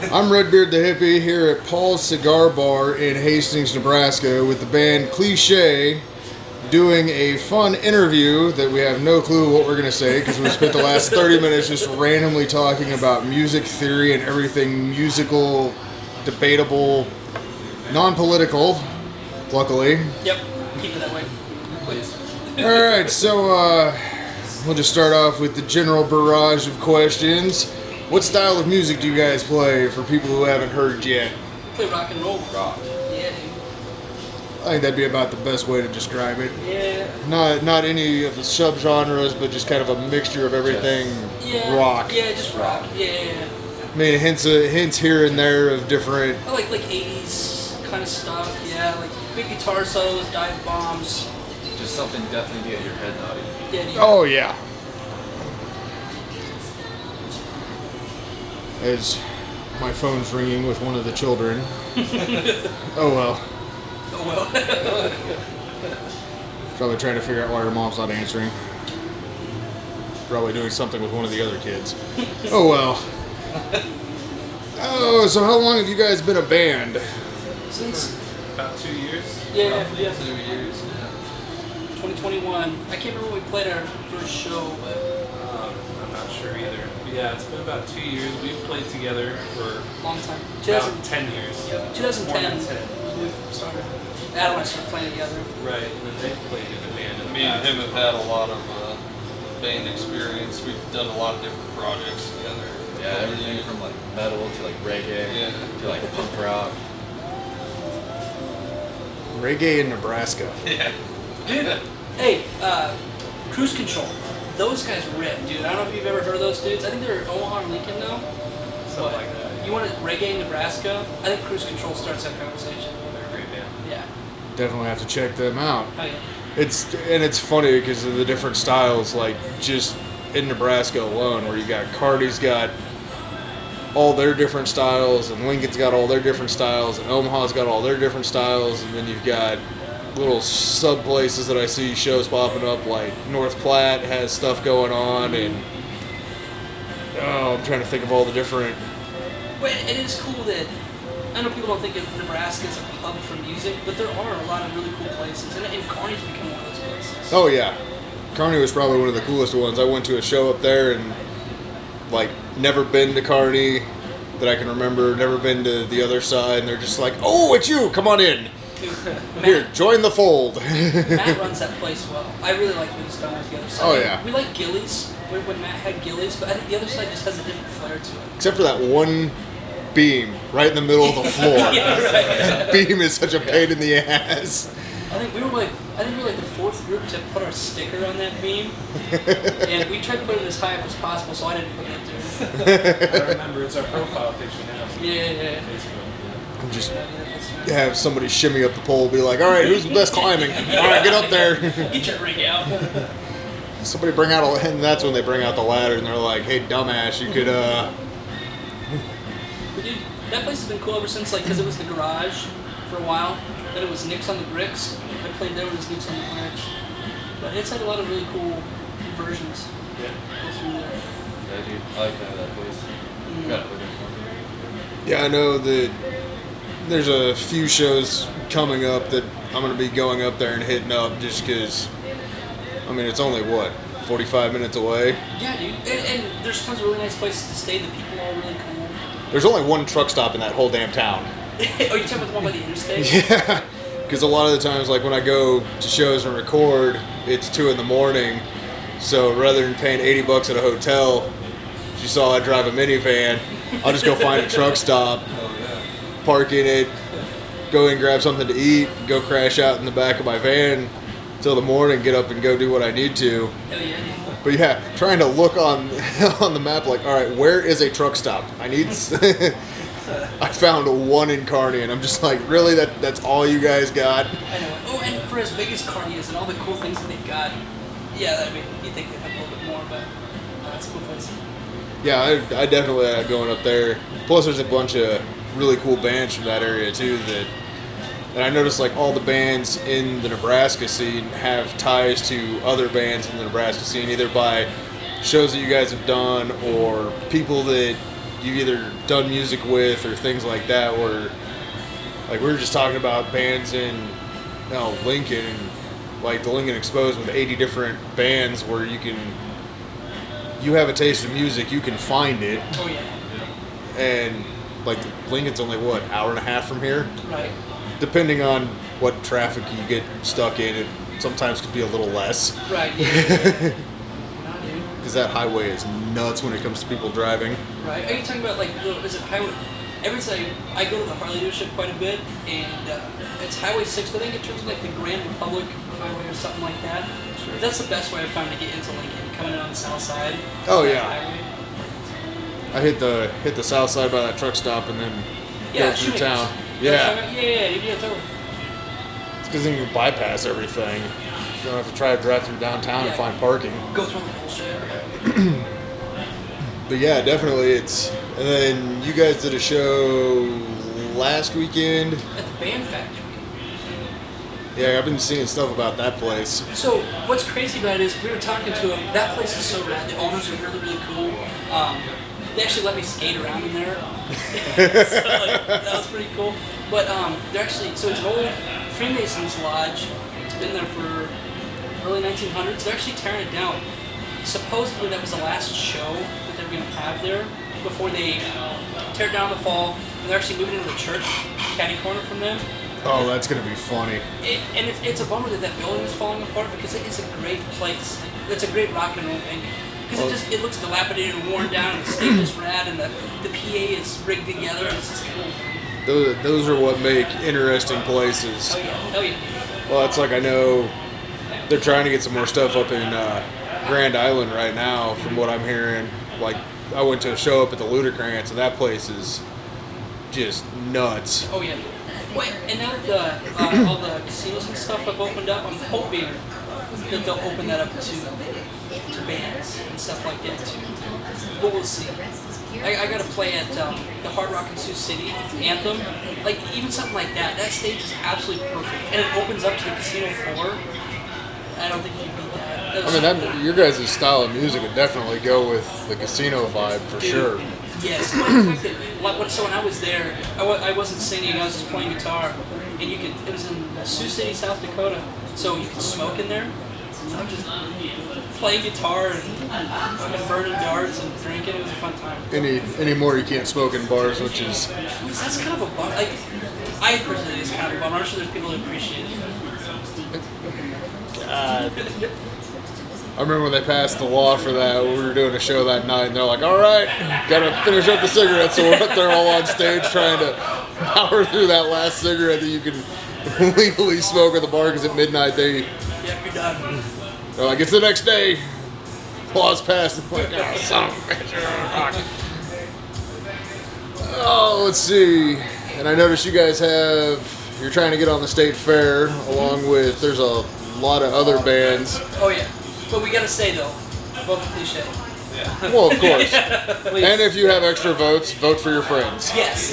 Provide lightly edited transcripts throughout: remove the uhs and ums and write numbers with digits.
I'm Red Beard the Hippy here at Paul's Cigar Bar in Hastings, Nebraska with the band Cliche doing a fun interview that we have no clue what we're going to say because we spent the last 30 minutes just randomly talking about music theory and everything musical, debatable, non-political, luckily. Yep, keep it that way, please. Alright, so we'll just start off with the general barrage of questions. What style of music do you guys play for people who haven't heard yet? We play rock and roll. Rock. Yeah, dude. I think that'd be about the best way to describe it. Yeah. Not any of the subgenres, but just kind of a mixture of everything Yeah. rock. Yeah, just rock. Yeah. I mean, hints here and there of different. I like 80s kind of stuff. Yeah, like big guitar solos, dive bombs. Just something definitely to get your head nodding. Yeah, dude. Oh yeah. As my phone's ringing with one of the children. Oh well. Oh well. Probably trying to figure out why her mom's not answering. Probably doing something with one of the other kids. Oh well. Oh, so how long have you guys been a band? Since About 2 years. yeah, Roughly yeah, 2 years. 2021. I can't remember when we played our first show, but I'm not sure either. But yeah, it's been about 2 years. We've played together for long time. about 10 years. Yep, More 2010 than 10. we started. Adam and I started playing together. Right, and then they've played in a band. In the Me and past him as have well. had a lot of band experience. We've done a lot of different projects together. Yeah, everything from like metal to like reggae Yeah. to like punk rock. Reggae in Nebraska. Yeah. Hey, Cruise Control. Those guys rip, dude. I don't know if you've ever heard of those dudes. I think they're Omaha or Lincoln now. Something like that. You want to reggae in Nebraska? I think Cruise Control starts that conversation. They're a great band. Yeah. Definitely have to check them out. Oh yeah. It's funny because of the different styles, like just in Nebraska alone, where you got Cardi's got all their different styles, and Lincoln's got all their different styles, and Omaha's got all their different styles, and then you've got little sub places that I see shows popping up, like North Platte has stuff going on, and I'm trying to think of all the different. Well, it is cool that I know people don't think of Nebraska as a hub for music, but there are a lot of really cool places, and Kearney's become one of those places. Oh yeah, Kearney was probably one of the coolest ones. I went to a show up there and like never been to Kearney that I can remember. Never been to the other side, and they're just like, "Oh, it's you! Come on in. Dude, Here, join the fold." Matt runs that place well. I really like what he's done with the other side. Oh, yeah. We like Gillies when Matt had Gillies, but I think the other side just has a different flair to it. Except for that one beam right in the middle of the floor. Yeah, right. Beam is such a pain in the ass. I think we were like the fourth group to put our sticker on that beam, and we tried to put it as high up as possible, so I didn't put it up there. I remember it's our profile picture now. Yeah. Facebook. I'm just Yeah, that's right. have somebody shimmy up the pole, be like, "All right, who's the best climbing? All right, get up there." Get your rig out. Somebody bring out and that's when they bring out the ladder, and they're like, "Hey, dumbass, you could But dude, that place has been cool ever since, like, because it was the garage for a while. Then it was Nick's on the Bricks. I played there when it was Nick's on the Bricks. But it's had a lot of really cool versions Yeah. go through there. Yeah, dude, I like that place. Got it looking for me. Yeah, I know that there's a few shows coming up that I'm going to be going up there and hitting up just because, I mean, it's only, 45 minutes away? Yeah, dude. And there's tons of really nice places to stay. The people are really cool. There's only one truck stop in that whole damn town. Oh, you talking about the one by the interstate? Yeah, because a lot of the times, like when I go to shows and record, it's 2 in the morning. So rather than paying $80 at a hotel, as you saw I drive a minivan, I'll just go find a truck stop, Oh yeah. park in it, go and grab something to eat, go crash out in the back of my van till the morning, get up and go do what I need to. Hell yeah, dude. But yeah, trying to look on on the map, like, all right, where is a truck stop? I need. I found one in Kearney, and I'm just like, really? That's all you guys got? I know. Oh, and for as big as Kearney is and all the cool things that they've got, yeah, I mean, you'd think they'd have a little bit more, but it's a cool place. Yeah, I definitely like going up there. Plus, there's a bunch of really cool bands from that area too. And I noticed like all the bands in the Nebraska scene have ties to other bands in the Nebraska scene, either by shows that you guys have done or people that you've either done music with or things like that, where like we were just talking about bands in Lincoln, like the Lincoln Exposed with 80 different bands where you have a taste of music, you can find it. Oh yeah. And like Lincoln's only what, hour and a half from here? Right. Depending on what traffic you get stuck in, it sometimes could be a little less. Right, yeah. Nah, dude. Because that highway is nuts when it comes to people driving. Right. Are you talking about like, is it highway? Every time I go to the Harley dealership quite a bit, and it's Highway 6, but I think it turns like the Grand Republic Highway or something like that. Sure. That's the best way I found to get into Lincoln, coming in on the south side. Oh yeah. Highway. I hit the south side by that truck stop and then go through town. Yeah. Yeah, totally. It's because then you bypass everything. You don't have to try to drive through downtown and find parking. Go through the bullshit. But yeah, definitely it's. And then you guys did a show last weekend. At the Band Factory. Yeah, I've been seeing stuff about that place. So what's crazy about it is we were talking to them. That place is so rad. The owners are really, really cool. They actually let me skate around in there. So, like, that was pretty cool. But they're actually, so it's an old Freemasons lodge. It's been there for early 1900s. They're actually tearing it down. Supposedly that was the last show that they were going to have there before they tear it down in the fall. And they're actually moving into the church, catty corner from them. Oh, that's going to be funny. It's a bummer that building is falling apart because it is a great place. It's a great rock and roll venue. Because it looks dilapidated and worn down, and the stable's rad, and the PA is rigged together, and it's just cool. Those are what make interesting places. Oh yeah, oh yeah. Well, it's like I know they're trying to get some more stuff up in Grand Island right now, from what I'm hearing. Like, I went to a show up at the Ludacrans, and that place is just nuts. Oh yeah. Wait, and now that all the casinos and stuff have opened up, I'm hoping that they'll open that up to bands and stuff like that too. But we'll see. I got to play at the Hard Rock in Sioux City Anthem. Like, even something like that. That stage is absolutely perfect, and it opens up to the casino floor. I don't think you can beat that. I mean, your guys' style of music would definitely go with the casino vibe for sure. Yes. So when I was there, I wasn't singing. I was just playing guitar, and it was in Sioux City, South Dakota. So you could smoke in there. I'm just playing guitar and burning darts and drinking. It was a fun time. Anymore, you can't smoke in bars, which is. That's kind of a bummer. Like, I personally think it's kind of a bummer. I'm sure there's people that appreciate it. I remember when they passed the law for that. We were doing a show that night, and they're like, "All right, gotta finish up the cigarettes." So we're up there all on stage trying to power through that last cigarette that you can legally smoke at the bar, because at midnight Yep, you're done. they're like, "It's the next day. Law's passed." I'm like, "Oh, son of a bitch." Oh, let's see. And I noticed you guys you're trying to get on the state fair, along with, there's a lot of other bands. Oh yeah, but we gotta say though, vote for Cliche. Yeah. Well, of course. Please. And if you have extra votes, vote for your friends. Yes.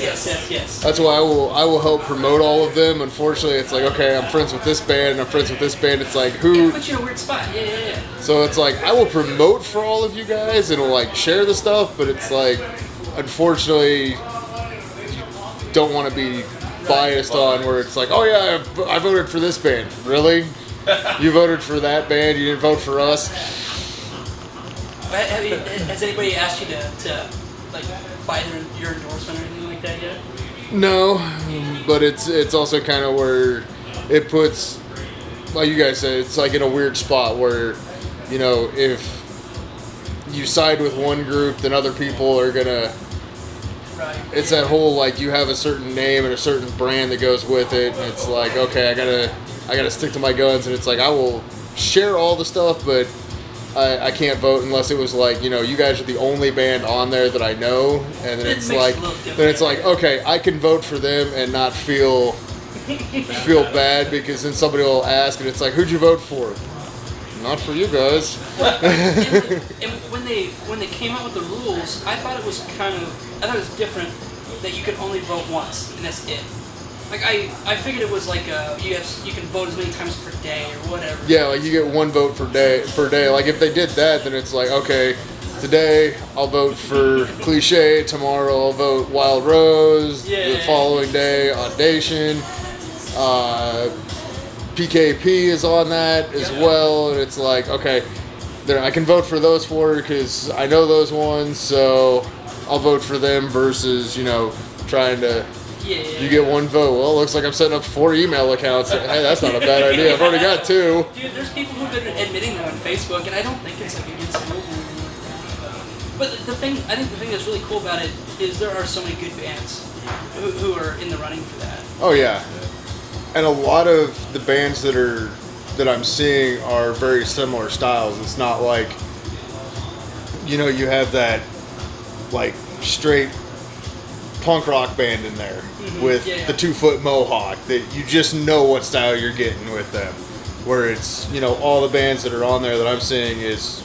That's why I will help promote all of them. Unfortunately, it's like, okay, I'm friends with this band, and I'm friends with this band. It's like, who? Yeah, put you in a weird spot. Yeah. So it's like, I will promote for all of you guys and will like share the stuff, but it's like, unfortunately, you don't want to be biased on where it's like, oh yeah, I voted for this band. Really? You voted for that band? You didn't vote for us? Has anybody asked you to like buy your endorsement or anything like that yet? No, but it's also kind of where it puts, like you guys said, it's like in a weird spot where, you know, if you side with one group, then other people are gonna. Right. It's that whole, like, you have a certain name and a certain brand that goes with it, and it's like, okay, I gotta stick to my guns, and it's like, I will share all the stuff, but I can't vote unless it was like, you know, you guys are the only band on there that I know, and then it's like, okay, I can vote for them and not feel bad, because then somebody will ask, and it's like, who'd you vote for? Not for you guys. and when they came out with the rules, I thought it was different that you could only vote once, and that's it. Like, I figured it was like you can vote as many times per day or whatever. Yeah, like you get one vote per day. Like if they did that, then it's like, okay, today I'll vote for Cliche. Tomorrow I'll vote Wild Rose. Yeah. The following day, Audacion. PKP is on that as well, and it's like, okay, there I can vote for those four because I know those ones, so I'll vote for them versus trying to. You get one vote. Well, it looks like I'm setting up 4 email accounts. Hey, that's not a bad idea. I've already got 2. Dude, there's people who've been admitting that on Facebook, and I don't think it's like against the rules or anything like that. But I think the thing that's really cool about it is there are so many good bands who are in the running for that. Oh yeah, and a lot of the bands that I'm seeing are very similar styles. It's not like you have that like straight punk rock band in there with the 2-foot mohawk that you just know what style you're getting with them. Where it's all the bands that are on there that I'm seeing is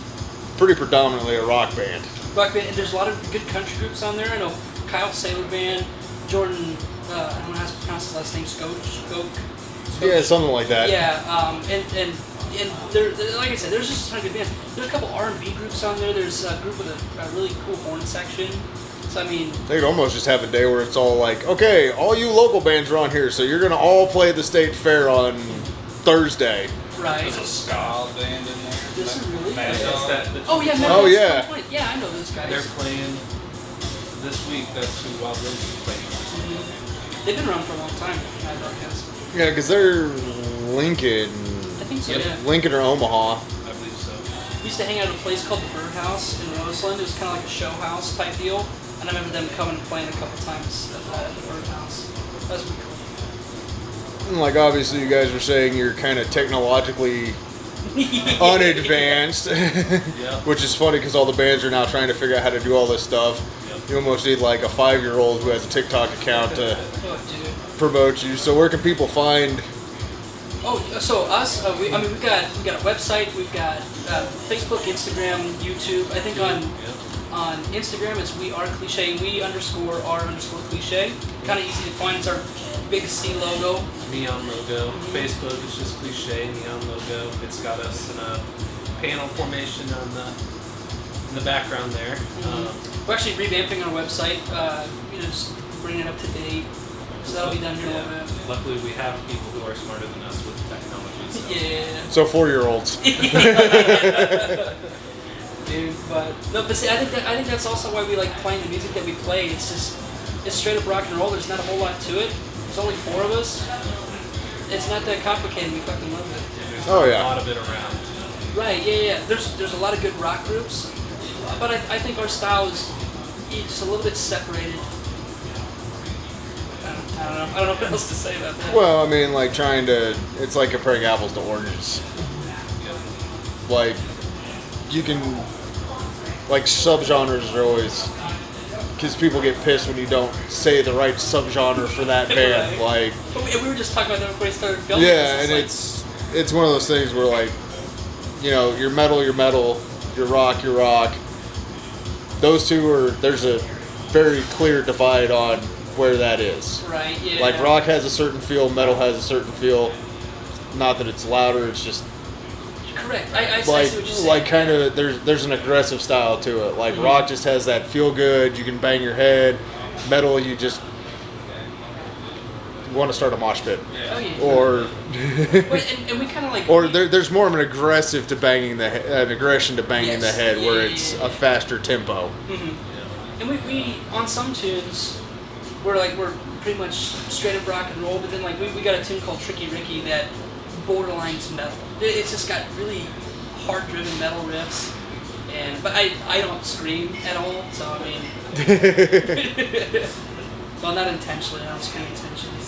pretty predominantly a rock band. Rock band, and there's a lot of good country groups on there. I know Kyle Sailor Band, Jordan, I don't know how to pronounce his last name, Skoke. Yeah, something like that. Yeah, and there, like I said, there's just a ton of good bands. There's a couple R&B groups on there. There's a group with a really cool horn section. So I mean, they could almost just have a day where it's all like, okay, all you local bands are on here, so you're gonna all play at the state fair on Thursday. Right. There's a ska band in there. This is really Mad cool. Dog. Oh yeah, Oh, yeah. 2020. Yeah, I know those guys. They're playing this week. That's who Wild Rose is playing. They've been around for a long time. Mad Dog has. Yeah, because they're Lincoln. I think so. Yeah. Lincoln or Omaha. I believe so. We used to hang out at a place called the Birdhouse in Roseland. It was kind of like a show house type deal. And I remember them coming and playing a couple times at the Birdhouse. That was pretty cool. And like obviously you guys were saying you're kind of technologically unadvanced, which is funny because all the bands are now trying to figure out how to do all this stuff. You almost need like a 5-year-old who has a TikTok account to promote you. So where can people find? Oh, so us, we've got a website, we've got Facebook, Instagram, YouTube. I think on Instagram it's We Are Cliche, we_are_cliche. Kind of easy to find. It's our big C logo. Neon logo. Facebook is just Cliche neon logo. It's got us in a panel formation in the background there. We're actually revamping our website. Just bringing it up to date. So that'll be done here in a little bit. Luckily, we have people who are smarter than us with technology. So. Yeah. So 4-year-olds. Dude, but see, I think that's also why we like playing the music that we play. It's straight up rock and roll. There's not a whole lot to it. There's only 4 of us. It's not that complicated. We fucking love it. There's Oh, yeah. a lot of it around. Right? Yeah. There's a lot of good rock groups, but I think our style is just a little bit separated. I don't know what else to say about that. Well, I mean, like it's like comparing apples to oranges. Like you can, like subgenres are always, because people get pissed when you don't say the right subgenre for that band. Like, we were just talking about that before we started filming. yeah, and it's one of those things where like, you're metal, you're rock, you're rock. Those two there's a very clear divide on where that is. Right, yeah. Like rock has a certain feel, metal has a certain feel. Not that it's louder, it's just correct. I see like what you're saying. like kind of there's an aggressive style to it. Like rock just has that feel good, you can bang your head. Metal you just want to start a mosh pit. Oh, yeah. Or and we kind of like or there's more of an aggressive to banging an aggression to banging the head where it's a faster tempo. And we on some tunes we're pretty much straight up rock and roll, but then like we got a tune called Tricky Ricky that borderlines metal. It's just got really hard driven metal riffs, but I don't scream at all, so I mean well, not intentionally, I don't scream intentionally.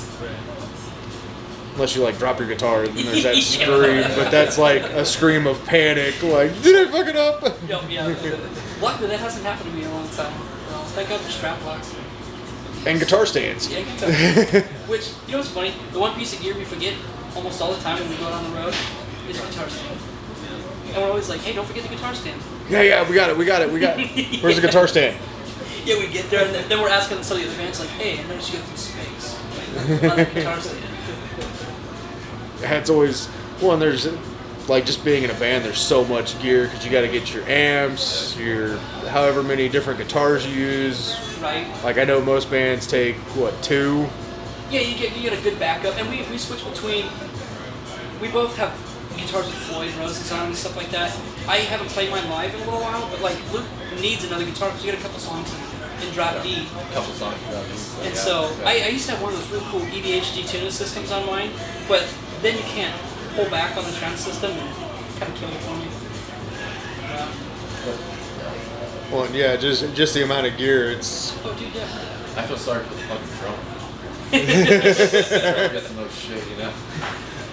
Unless you like drop your guitar and then there's that scream, but that's like a scream of panic, like, did I fuck it up? Yeah. Luckily that hasn't happened to me in a long time. Well, thank God for strap locks. And guitar stands. Yeah, guitar. Which, what's funny? The one piece of gear we forget almost all the time when we go out on the road is a guitar stand. And we're always like, hey, don't forget the guitar stand. Yeah, we got it. Where's the guitar stand? Yeah, we get there, and then we're asking some of the other bands, like, hey, I noticed you got some space on the guitar stand. It's always, well, and there's like just being in a band, there's so much gear because you got to get your amps, your however many different guitars you use. Right. Like I know most bands take what, 2. Yeah, you get a good backup, and we switch between. We both have guitars with Floyd Roses on and stuff like that. I haven't played mine live in a little while, but like Luke needs another guitar because you get a couple songs in drop D. A couple songs about this. And so I used to have one of those really cool EVHD tuning systems on mine, but then you can't pull back on the trans system and kind of kill it for me. Well, yeah, just the amount of gear. It's Oh, dude, yeah. I feel sorry for the fucking drum. Drum gets the most shit, you know?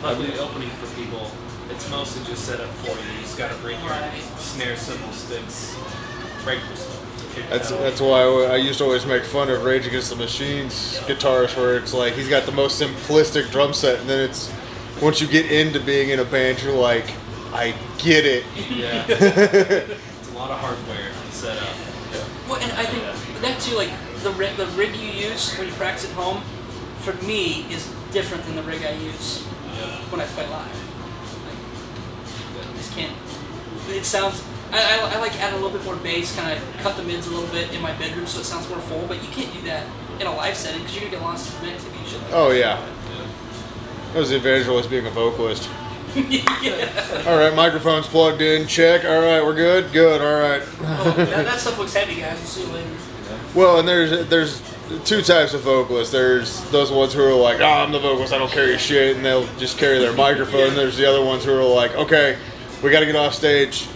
Luckily, opening for people, it's mostly just set up for you. You just gotta bring your Right. snare cymbal sticks, regular stuff. Kick That's pedal. that's why I used to always make fun of Rage Against the Machine's guitarist, where it's like he's got the most simplistic drum set, and then it's once you get into being in a band, you're like, I get it. Yeah. It's a lot of hardware to set up. Well, and I think that too, like the rig you use when you practice at home, for me is different than the rig I use when I play live. Like, I just can't. It sounds. I like add a little bit more bass, kind of cut the mids a little bit in my bedroom so it sounds more full. But you can't do that in a live setting because you're gonna get lost in the mix if you shit like Oh yeah. That was the advantage of always being a vocalist. yeah. All right, microphone's plugged in. Check. All right, we're good. Good. All right. Oh, that stuff looks heavy, guys. We'll see you later. Well, and there's 2 types of vocalists. There's those ones who are like, oh, I'm the vocalist, I don't carry shit, and they'll just carry their microphone. Yeah. There's the other ones who are like, okay, we got to get off stage,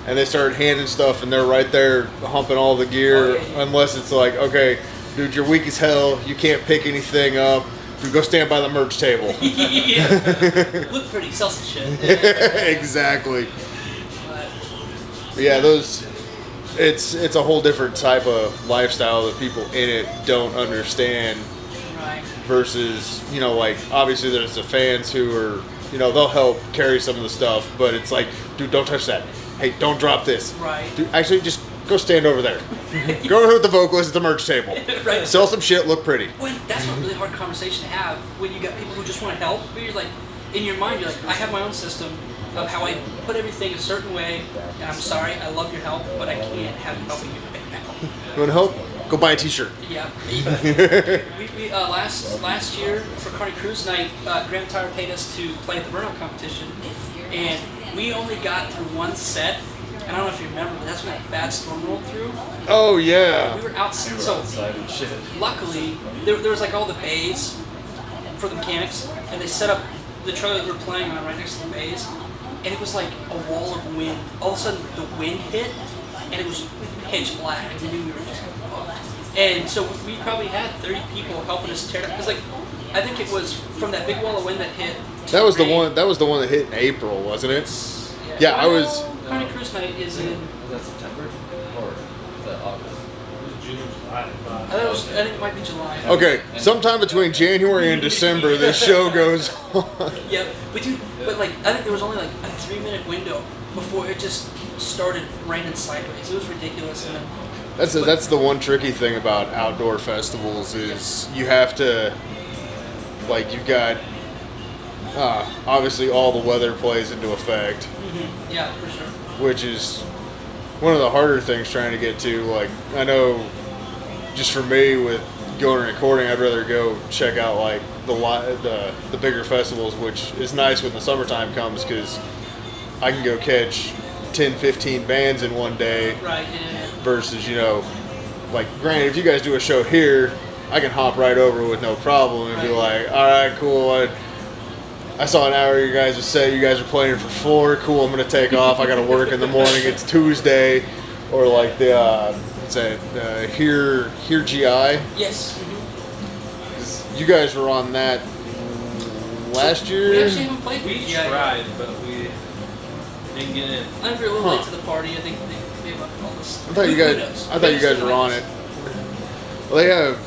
and they start handing stuff, and they're right there humping all the gear, Oh, yeah. unless it's like, okay, dude, you're weak as hell, you can't pick anything up, dude, go stand by the merch table. Yeah. Look pretty, sell some shit. Exactly. But, Yeah, it's a whole different type of lifestyle that people in it don't understand. right. Versus, you know, like obviously there's the fans who are, you know, they'll help carry some of the stuff, but it's like, dude, don't touch that. Hey, don't drop this. Right. Dude, actually, just go stand over there. Go over with the vocalist at the merch table. Right. Sell some shit, look pretty. When that's a really hard conversation to have when you got people who just want to help, but you're like, in your mind, you're like, I have my own system of how I put everything a certain way, and I'm sorry, I love your help, but I can't have you helping you right now. You want to help? Go buy a t-shirt. Yeah. we last year for Carney Cruise Night, Graham Tire paid us to play at the burnout competition, and we only got through one set. And I don't know if you remember, but that's when that bad storm rolled through. Oh, yeah. We were outside, so Outside and shit. luckily there was like all the bays for the mechanics, and they set up the trailer that we were playing on right next to the bays, and it was like a wall of wind. All of a sudden the wind hit, and it was pitch black, and we knew we were just fucked. And so we probably had 30 people helping us tear it, because like I think it was from that big wall of wind that hit. That was the rain. one. That was the one that hit in April, wasn't it? Yeah, I was. Carney Cruise Night is in. Was that September? Or was that August? June, July. I think it might be July. Okay, sometime between January and December, this show goes on. Yep. But like I think there was only like a 3-minute window before it just started raining sideways. It was ridiculous. And then, That's the one tricky thing about outdoor festivals is you have to, like, you've got obviously all the weather plays into effect, yeah, for sure. which is one of the harder things trying to get to. Like, I know just for me with going and recording, I'd rather go check out like the bigger festivals, which is nice when the summertime comes because I can go catch 10, 15 bands in one day. Right. Yeah. Versus, you know, like, granted, if you guys do a show here, I can hop right over with no problem and be like, all right, cool. I saw an hour of you guys' set. You guys are playing for 4. Cool, I'm going to take off. I got to work in the morning. It's Tuesday. Or like the, what's that, Here GI. Yes. 'Cause you guys were on that last We year. actually haven't played We with tried, but we didn't get in. I think we were a little late to the party. I think they have all this. I thought you guys were on it. Well, they have,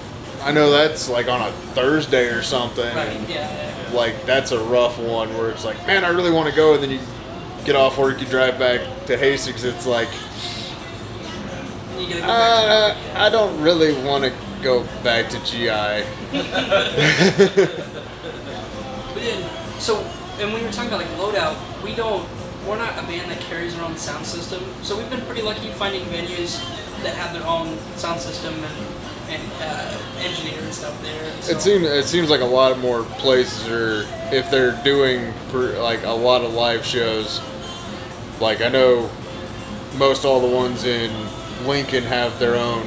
I know that's like on a Thursday or something. Right. Yeah. Like, that's a rough one where it's like, man, I really want to go, and then you get off work, you drive back to Hastings, it's like, And you gotta go back to I don't really want to go back to GI. But then, so, and when we were talking about like loadout, we don't we're not a band that carries their own sound system, so we've been pretty lucky finding venues that have their own sound system and engineer and stuff there. So, It seems like a lot more places are, if they're doing like a lot of live shows. Like I know most all the ones in Lincoln have their own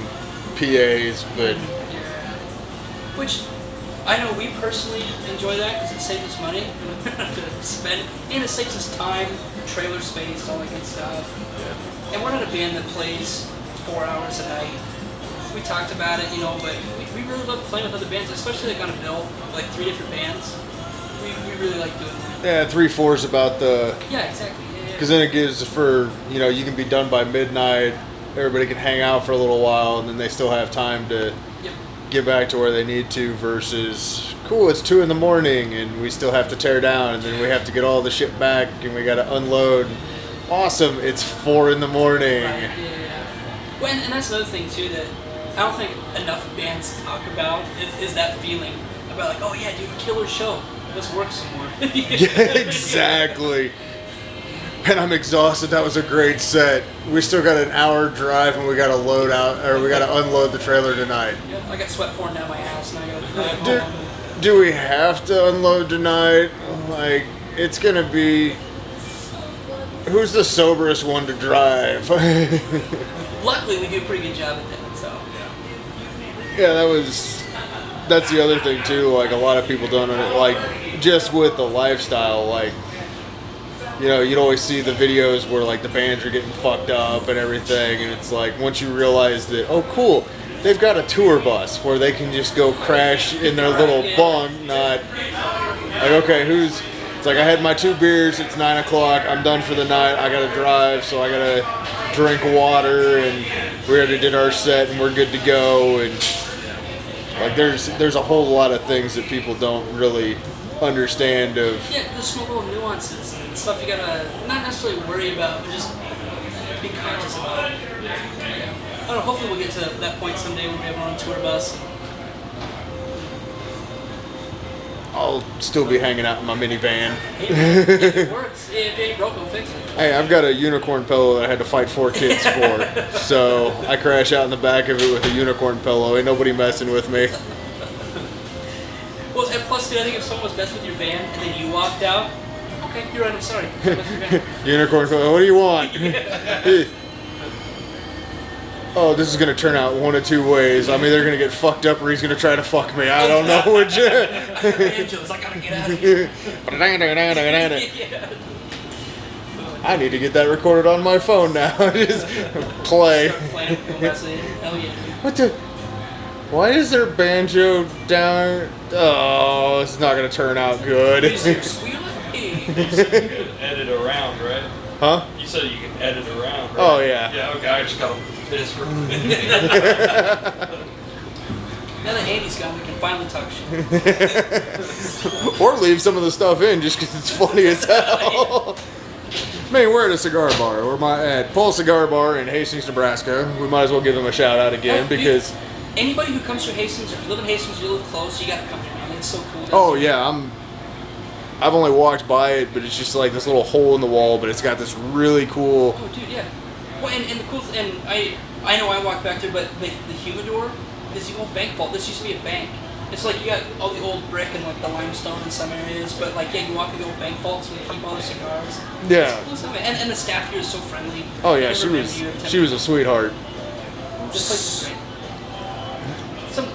PAs, but which I know we personally enjoy that because it saves us money to spend, and it saves us time, trailer space, all that good stuff. Yeah. And we're not a band that plays 4 hours a night. We talked about it, but we really love playing with other bands, especially like on a bill, like 3 different bands. We really like doing that. yeah, 3/4 is about the. Yeah, exactly. Because then it gives for you can be done by midnight. Everybody can hang out for a little while, and then they still have time to get back to where they need to. Versus, cool, it's 2 a.m. and we still have to tear down, and then we have to get all the shit back, and we got to unload. Awesome, it's 4 a.m. Right, yeah. Well, and that's another thing too that I don't think enough bands talk about is that feeling about like, oh yeah, dude, killer show. Let's work some more. Yeah, exactly. And I'm exhausted. That was a great set. We still got an hour drive, and we got to load out, or we got to unload the trailer tonight. Yep, I got sweat pouring down my ass, and I got to drive home. Do we have to unload tonight? Like, it's gonna be. Who's the soberest one to drive? Luckily, we do a pretty good job at that. So. Yeah, that's the other thing too. Like a lot of people don't like just with the lifestyle. Like you'd always see the videos where like the bands are getting fucked up and everything, and it's like once you realize that, oh cool, they've got a tour bus where they can just go crash in their little bunk. Not like it's like I had my 2 beers. It's 9 o'clock. I'm done for the night. I gotta drive, so I gotta drink water, and we already did our set, and we're good to go. And like there's a whole lot of things that people don't really understand of. Yeah, the small little nuances and stuff you gotta not necessarily worry about, but just be conscious about it. Yeah. I don't know, hopefully we'll get to that point someday when we have our own tour bus. I'll still be hanging out in my minivan. If it works, if it ain't broke, we'll fix it. Hey, I've got a unicorn pillow that I had to fight 4 kids for, so I crash out in the back of it with a unicorn pillow. Ain't nobody messing with me. Well, and plus, dude, I think if someone was messing with your van and then you walked out, okay, you're right, I'm sorry. Unicorn pillow, what do you want? Oh, this is going to turn out one of 2 ways. I'm either going to get fucked up or he's going to try to fuck me. I don't know which. Banjos, I gotta get out of here. I need to get that recorded on my phone now. Just play. Start playing it, go mess it. Hell yeah. What the? Why is there banjo down? Oh, this is not going to turn out good. You just squeal like a pig. You can edit around, right? Huh? You said you can edit around, right? Oh, yeah. Yeah, okay, I just got this. Now that Andy's gone, we can finally talk shit. Or leave some of the stuff in just because it's funny as hell. Man, we're at a cigar bar. We're at Paul's Cigar Bar in Hastings, Nebraska. We might as well give them a shout out again because anybody who comes to Hastings, if you live in Hastings, you live close, you gotta come here, man. It's so cool. oh yeah, I've only walked by it, but it's just like this little hole in the wall, but it's got this really cool. Oh, dude, yeah. Well, and the cool and I know I walked back there, but the humidor is the old bank vault. This used to be a bank. It's like you got all the old brick and like the limestone in some areas, but like yeah, you walk in the old bank vaults and you keep all the cigars. Yeah. It's cool stuff, man. And the staff here is so friendly. Oh yeah, Never she was a sweetheart. This place is great.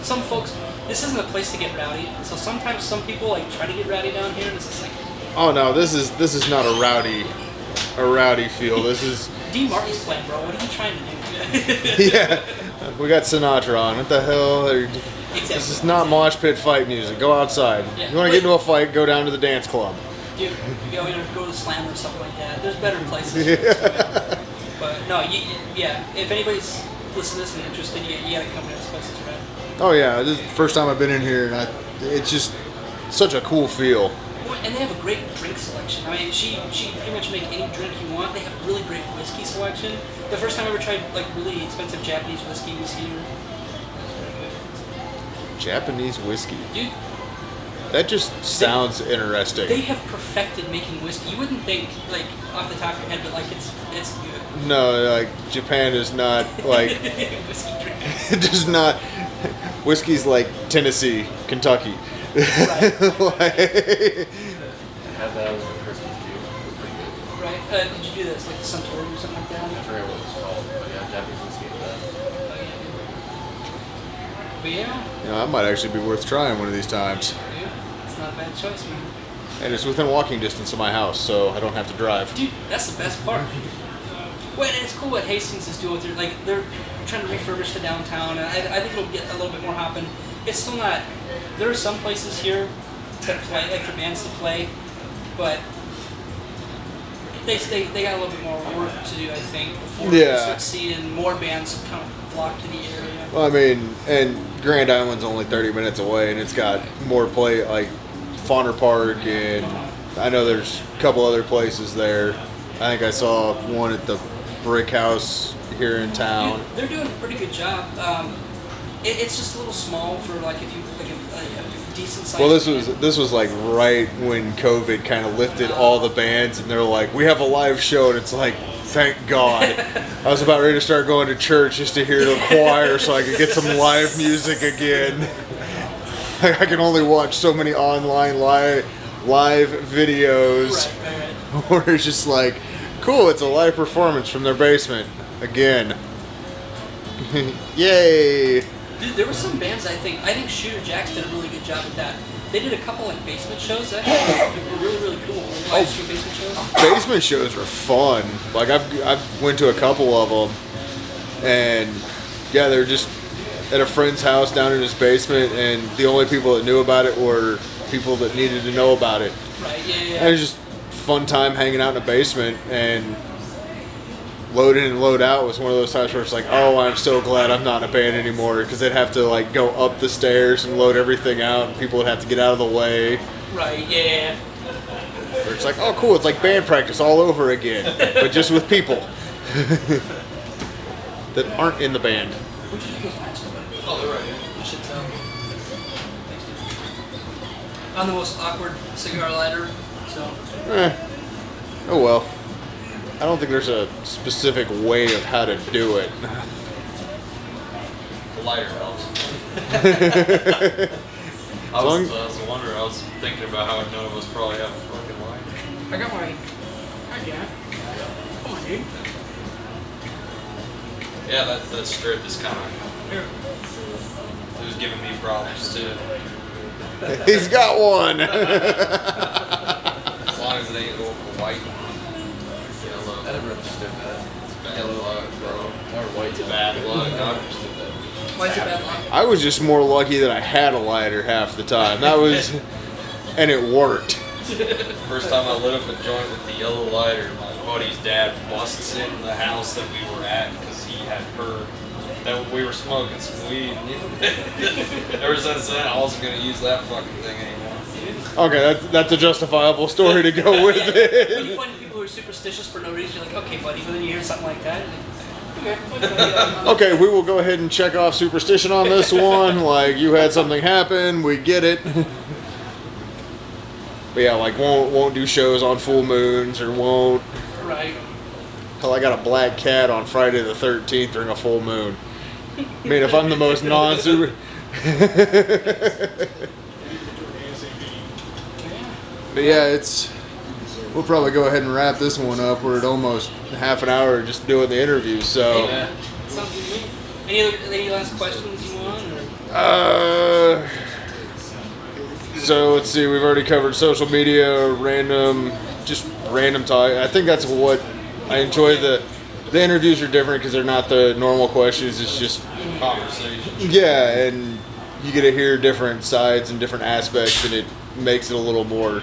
Some folks, this isn't a place to get rowdy. So sometimes some people like try to get rowdy down here, and it's just like. Oh no, this is not a rowdy feel. This is. D. Martin's playing, bro. What are you trying to do? Yeah, we got Sinatra on. What the hell? Exactly. This is not mosh pit fight music. Go outside. Yeah. You want to get into a fight? Go down to the dance club. Dude, go to the Slam or something like that. There's better places. Yeah. But no, yeah. If anybody's listening to this and interested, you gotta come to this place. It's rad. Oh yeah, this is the first time I've been in here, and it's just such a cool feel. And they have a great drink selection. I mean, she pretty much make any drink you want. They have a really great whiskey selection. The first time I ever tried like really expensive Japanese whiskey was here. Japanese whiskey. Dude, That just sounds interesting. They have perfected making whiskey. You wouldn't think, like, off the top of your head, but, like, it's good. No, like, Japan is not, like... Whiskey drinkers. It does not... Whiskey's like Tennessee, Kentucky. Right. Like, Had that as a Christmas gift. It was pretty good. Right. Did you do this, like, the Suntory or something like that? I forget what it was called, but yeah, Japanese whiskey with that. But yeah, you know, that might actually be worth trying one of these times. dude, it's not a bad choice, man. And it's within walking distance of my house, so I don't have to drive. Dude, that's the best part. Well, and it's cool what Hastings is doing with their, like, they're trying to refurbish the downtown, and I think it'll get a little bit more hopping. It's still not, there are some places here to play, like for bands to play, but they got a little bit more work to do, I think, before they start seeing more bands come flock to the area. Well, I mean, and Grand Island's only 30 minutes away, and it's got more play, like Fauner Park, and I know there's a couple other places there. I think I saw one at the Brick House here in town. Dude, they're doing a pretty good job. It's just a little small for like if you like a decent size. Well, this was like right when COVID kind of lifted all the bands, and they're like, we have a live show, and it's like, thank God. I was about ready to start going to church just to hear the choir so I could get some live music again. I can only watch so many online live videos Right. where it's just like, cool, it's a live performance from their basement again. Yay! Dude, there were some bands I think Shooter Jacks did a really good job at that. They did a couple like basement shows that were really, really cool. Live stream basement shows. Basement shows were fun. Like I've went to a couple of them, and yeah, they're just at a friend's house down in his basement, and the only people that knew about it were people that needed to know about it. Right. Yeah. And it was just fun time hanging out in a basement, and load in and load out was one of those times where it's like, oh, I'm so glad I'm not in a band anymore, because they'd have to like go up the stairs and load everything out, and people would have to get out of the way. Right. Yeah. Where it's like, oh, cool, it's like band practice all over again, but just with people that aren't in the band. Where'd you get those matches? Oh, they're right here. I should tell. I'm the most awkward cigar lighter, so. Oh well. I don't think there's a specific way of how to do it. The lighter helps. I was wondering, I was thinking about how none of us probably have a fucking lighter. I got my. I got. Come on, dude. Yeah, that strip is kind of, Here. it was giving me problems too. He's got one. As long as it ain't white. Yellow. I never understood that. It's bad luck, bro. Or white's It's bad luck. I understood that. Why is it bad luck? I was just more lucky that I had a lighter half the time. That was, and it worked. First time I lit up a joint with the yellow lighter, my buddy's dad busts in the house that we were at because he had heard that we were smoking some weed. Ever since then, I wasn't going to use that fucking thing anymore. Okay, that's a justifiable story to go with When you it. find people who are superstitious for no reason, you're like, okay, buddy, but then you hear something like that, you're like, Okay, we will go ahead and check off superstition on this one. Like, you had something happen, we get it. But yeah, like won't do shows on full moons, or won't. Right. Hell, I got a black cat on Friday the 13th during a full moon. I mean, if I'm the most non-super... But yeah, we'll probably go ahead and wrap this one up. We're at almost half an hour just doing the interview, so... Yeah. Sounds good to me. Any last questions you want? Or? So let's see, we've already covered social media, random talk. I think that's what I enjoy. The interviews are different because they're not the normal questions. It's just Conversation. yeah, and you get to hear different sides and different aspects, and it makes it a little more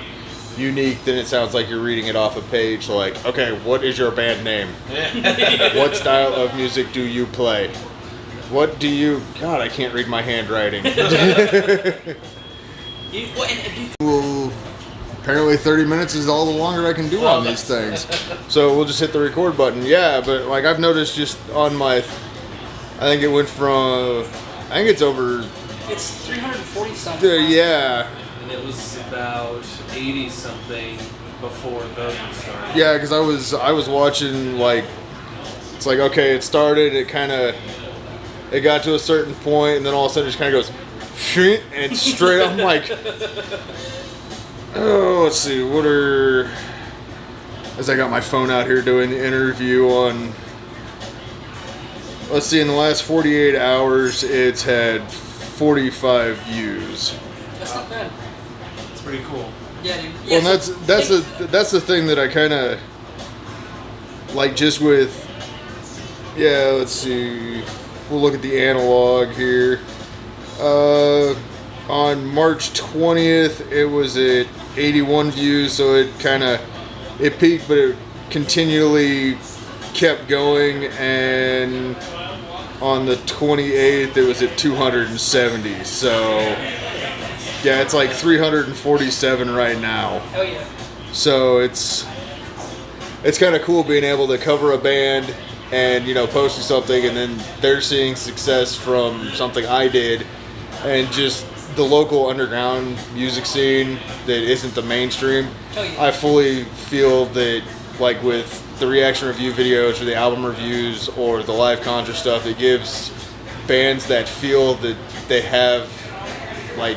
unique than it sounds like you're reading it off a page. Like, okay, what is your band name? What style of music do you play? What do you? God, I can't read my handwriting. Well, apparently 30 minutes is all the longer I can do on these things. So we'll just hit the record button. Yeah, but like I've noticed just on my, I think it went from, I think it's over. It's 340 something. Yeah. and it was about 80 something before voting started. Yeah, because I was watching, like, it's like, okay, it started, it got to a certain point, and then all of a sudden it just kind of goes, and straight up, I'm like, oh, let's see, as I got my phone out here doing the interview on, let's see, in the last 48 hours, it's had 45 views. That's not bad. It's pretty cool. Yeah, dude. Well, Yeah, and so that's the thing that I kind of like, just with, yeah, let's see, we'll look at the analog here. On March 20th, it was at 81 views, so it peaked, but it continually kept going, and on the 28th, it was at 270, so yeah, it's like 347 right now. Oh yeah. So it's kind of cool being able to cover a band and, you know, posting something, and then they're seeing success from something I did, and just the local underground music scene that isn't the mainstream. Oh, yeah. I fully feel that, like, with the reaction review videos or the album reviews or the live concert stuff, it gives bands that feel that they have, like,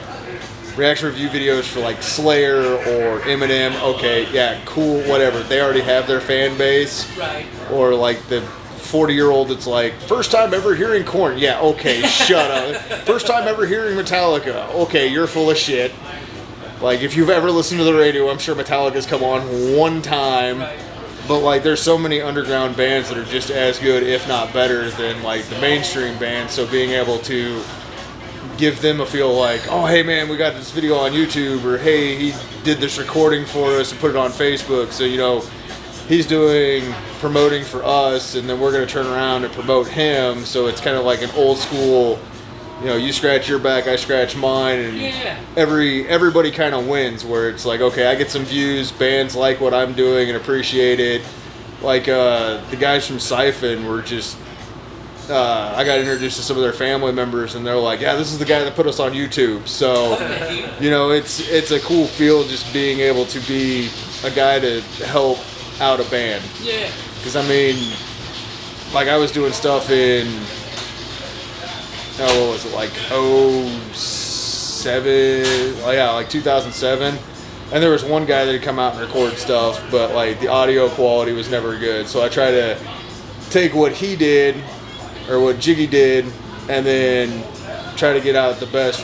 reaction review videos for, like, Slayer or Eminem. Okay, yeah, cool, whatever. They already have their fan base. Right. Or, like, the 40-year-old that's like, first time ever hearing Korn. Yeah, okay, shut up. First time ever hearing Metallica. Okay, you're full of shit. Like, if you've ever listened to the radio, I'm sure Metallica's come on one time. Right. But, like, there's so many underground bands that are just as good, if not better, than, like, the mainstream bands. So being able to give them a feel like, oh, hey, man, we got this video on YouTube, or hey, he did this recording for us and put it on Facebook. So, you know, he's doing promoting for us, and then we're going to turn around and promote him. So it's kind of like an old school, you know, you scratch your back, I scratch mine, and Yeah. everybody kind of wins, where it's like, okay, I get some views, bands like what I'm doing and appreciate it. Like, the guys from Siphon were just, I got introduced to some of their family members, and they're like, yeah, this is the guy that put us on YouTube. So, Okay, dude. you know, it's a cool feel just being able to be a guy to help out a band. Yeah. Because, I mean, like, I was doing stuff in, what was it, like, 07, yeah, like 2007. And there was one guy that had come out and record stuff, but, like, the audio quality was never good. So I tried to take what he did, or what Jiggy did, and then try to get out the best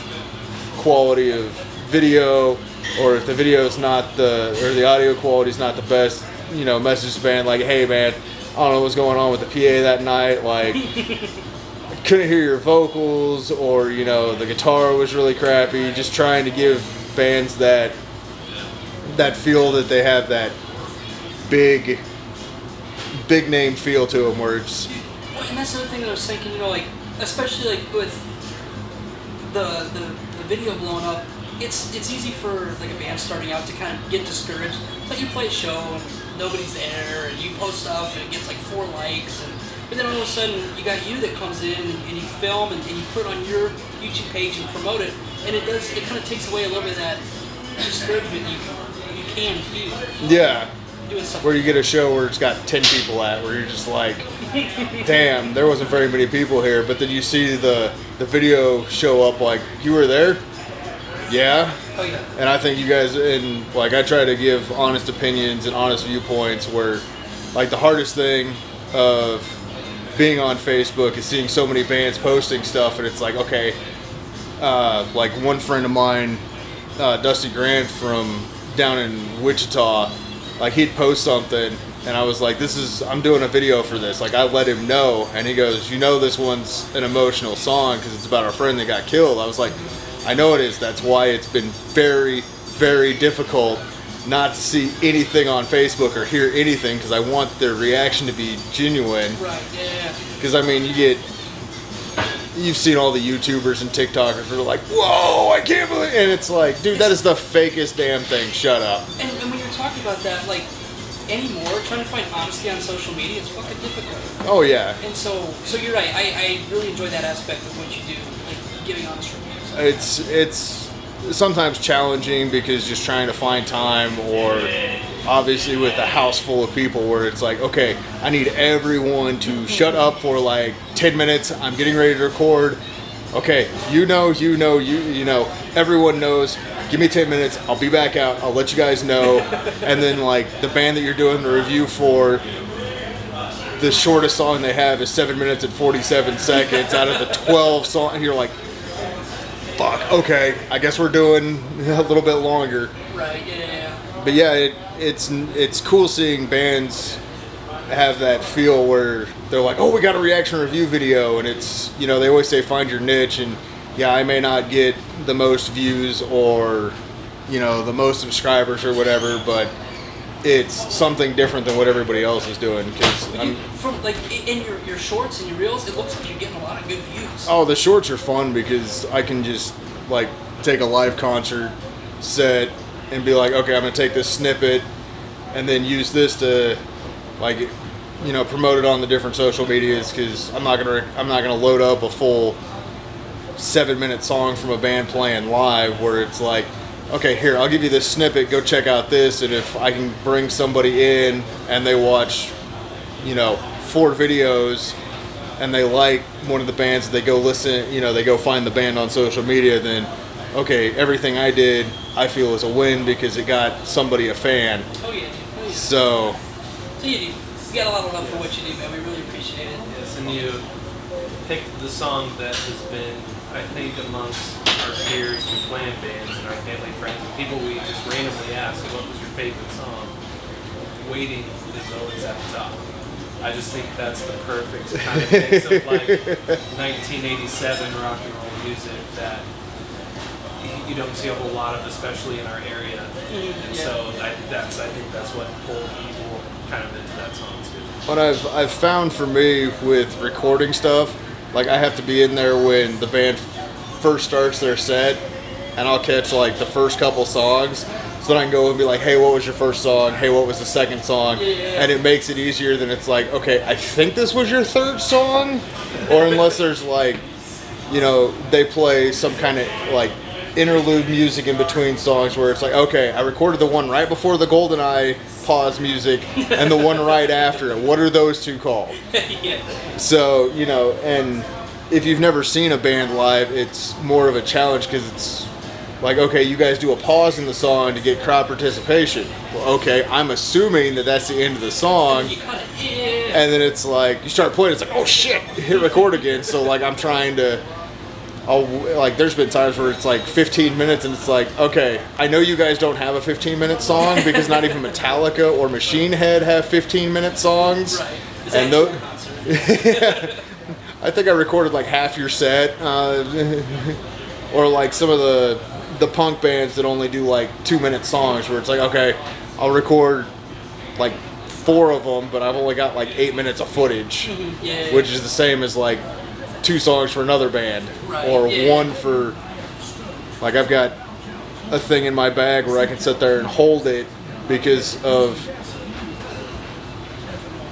quality of video, or if the video's not or the audio quality's not the best, you know, message the band like, hey man, I don't know what's going on with the PA that night, like, I couldn't hear your vocals, or, you know, the guitar was really crappy. Just trying to give bands that feel that they have that big name feel to them, where it's, Well, and that's the other thing that I was thinking, you know, like, especially like with the video blowing up, it's easy for like a band starting out to kind of get discouraged. It's like you play a show and nobody's there, and you post stuff and it gets like 4 likes, but then all of a sudden you got you that comes in and you film and you put it on your YouTube page and promote it, and it kind of takes away a little bit of that discouragement you can feel. yeah. Doing stuff. Where you get a show where it's got 10 people at, where you're just like, damn, there wasn't very many people here. But then you see the video show up, like, you were there? Yeah. Oh yeah. And I think you guys, and like, I try to give honest opinions and honest viewpoints, where, like, the hardest thing of being on Facebook is seeing so many bands posting stuff, and it's like, okay, like one friend of mine, Dusty Grant from down in Wichita, like, he'd post something, and I was like, I'm doing a video for this. Like, I let him know, and he goes, you know, this one's an emotional song because it's about our friend that got killed. I was like, I know it is. That's why it's been very, very difficult not to see anything on Facebook or hear anything, because I want their reaction to be genuine. Right. Yeah. Because, I mean, you've seen all the YouTubers and TikTokers who are like, whoa, I can't believe, and it's like, dude, that is the fakest damn thing. Shut up. And when you're talking about that, like, anymore, trying to find honesty on social media is fucking difficult. Oh, yeah. And so you're right. I really enjoy that aspect of what you do, like giving honest reviews. sometimes challenging because just trying to find time, or obviously with a house full of people where it's like, okay, I need everyone to shut up for like 10 minutes. I'm getting ready to record. Okay, you know, everyone knows. Give me 10 minutes. I'll be back out. I'll let you guys know. And then like the band that you're doing the review for, the shortest song they have is 7 minutes and 47 seconds out of the 12 songs. And you're like, fuck, okay, I guess we're doing a little bit longer. Right, yeah. But yeah, it's cool seeing bands have that feel where they're like, oh, we got a reaction review video, and it's, you know, they always say find your niche, and yeah, I may not get the most views or, you know, the most subscribers or whatever, but it's something different than what everybody else is doing. Because from like in your shorts and your reels, it looks like you're getting a lot of good views. Oh, the shorts are fun because I can just like take a live concert set and be like, okay, I'm gonna take this snippet and then use this to, like, you know, promote it on the different social medias, because I'm not gonna load up a full 7-minute song from a band playing live where it's like, okay, here, I'll give you this snippet, go check out this, and if I can bring somebody in and they watch, you know, 4 videos and they like one of the bands, they go listen, you know, they go find the band on social media, then okay, everything I did, I feel is a win because it got somebody a fan. Oh yeah, dude. Oh, yeah. So you do. You got a lot of love for what you do, man. We really appreciate it. Yes, and you picked the song that has been, I think, amongst our peers who play in bands and our family, friends, and people we just randomly ask, what was your favorite song? Waiting is always at the top. I just think that's the perfect kind of mix of like 1987 rock and roll music that you don't see a whole lot of, especially in our area. And so I think that's what pulled people kind of into that song too. what I've found for me with recording stuff, like I have to be in there when the band first starts their set, and I'll catch like the first couple songs, so that I can go and be like, hey, what was your first song? Hey, what was the second song? Yeah. And it makes it easier than it's like, okay, I think this was your third song, or unless there's like, you know, they play some kind of like interlude music in between songs where it's like, okay, I recorded the one right before the GoldenEye pause music and the one right after it. What are those two called? Yeah. So, you know, and if you've never seen a band live, it's more of a challenge because it's like, okay, you guys do a pause in the song to get crowd participation. Well, okay, I'm assuming that that's the end of the song. You cut it. Yeah. And then it's like, you start playing, it's like, oh shit, hit record again. So like I'm trying to, like there's been times where it's like 15 minutes and it's like, okay, I know you guys don't have a 15-minute song because not even Metallica or Machine Head have 15-minute songs. Right. Is And that those, concert? I think I recorded like half your set, or like some of the punk bands that only do like 2-minute songs where it's like, okay, I'll record like 4 of them, but I've only got like 8 minutes of footage, Yeah. which is the same as like 2 songs for another band, Right, or yeah. 1 for, like I've got a thing in my bag where I can sit there and hold it because of,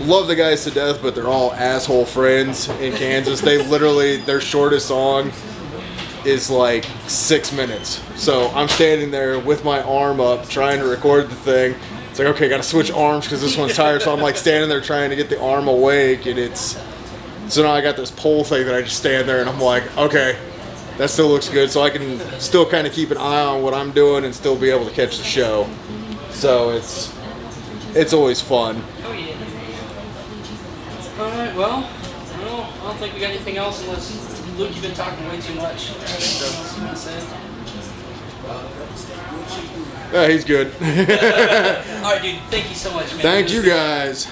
love the guys to death, but they're all asshole friends in Kansas. They literally, their shortest song is like 6 minutes. So I'm standing there with my arm up trying to record the thing. It's like, okay, gotta switch arms because this one's tired. So I'm like standing there trying to get the arm awake, and it's, so now I got this pole thing that I just stand there and I'm like, okay, that still looks good. So I can still kind of keep an eye on what I'm doing and still be able to catch the show. So it's always fun. Oh yeah. All right. Well, I don't think we got anything else unless Luke, you've been talking way too much. Anything else you want to say? Yeah, he's good. All right, dude. Thank you so much, man. Thank you guys.